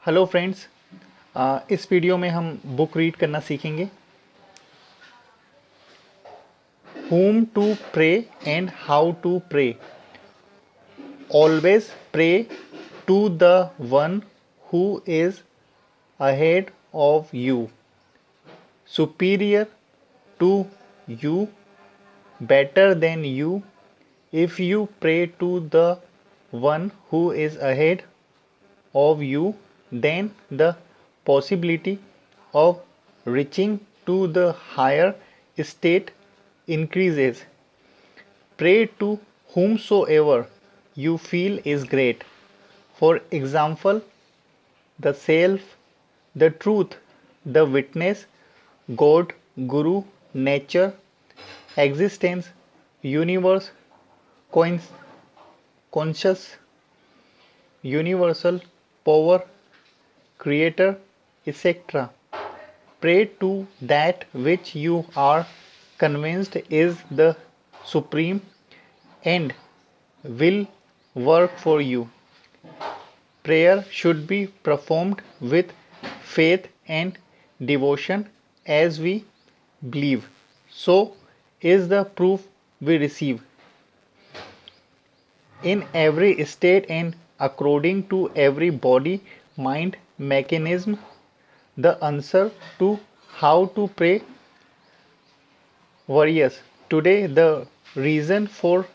Hello friends. इस video में हम बुक रीड करना सीखेंगे। whom to pray and how to pray. Always pray to the one who is ahead of you, superior to you, better than you. If you pray to the one who is ahead of you, then the possibility of reaching to the higher state increases. Pray to whomsoever you feel is great. For example, the self, the truth, the witness, God, Guru, nature, existence, universe, conscious, universal, power, creator, etc. Pray to that which you are convinced is the supreme and will work for you. Prayer should be performed with faith and devotion as we believe. So is the proof we receive. In every state and according to every body mind mechanism, the answer to how to pray varies. Today, the reason for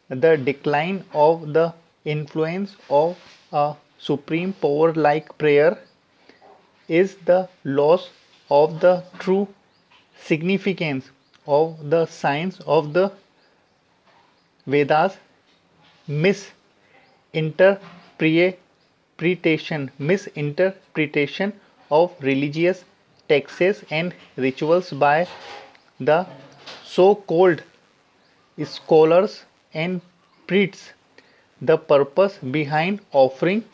the decline of the influence of a supreme power like prayer is the loss of the true significance of the science of the Vedas, misinterpretation of religious texts and rituals by the so-called scholars and priests. The purpose behind offering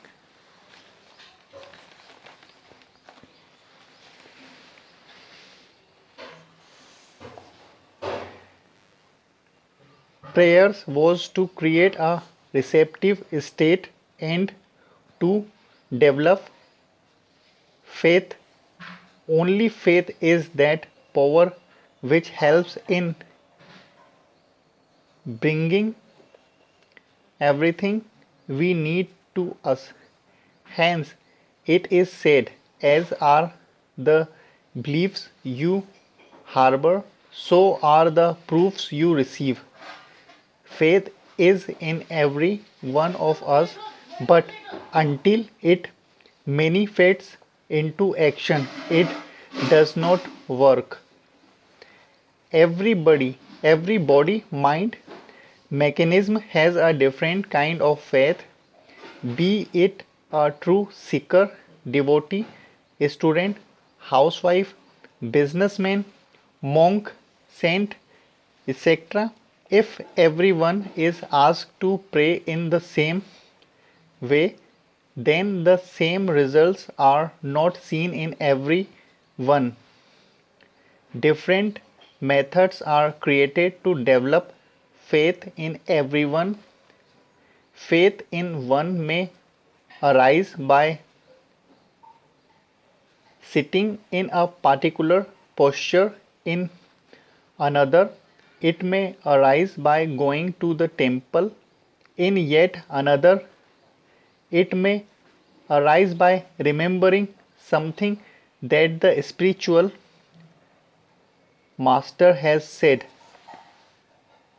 prayers was to create a receptive state and to develop faith. Only faith is that power which helps in bringing everything we need to us. Hence, it is said, as are the beliefs you harbor, so are the proofs you receive. Faith is in every one of us, but until it manifests into action, it does not work. Every body, mind, mechanism has a different kind of faith, be it a true seeker, devotee, student, housewife, businessman, monk, saint, etc. If everyone is asked to pray in the same way, then the same results are not seen in every one. Different methods are created to develop faith in everyone. Faith in one may arise by sitting in a particular posture, in another, it may arise by going to the temple, in yet another, it may arise by remembering something that the spiritual master has said.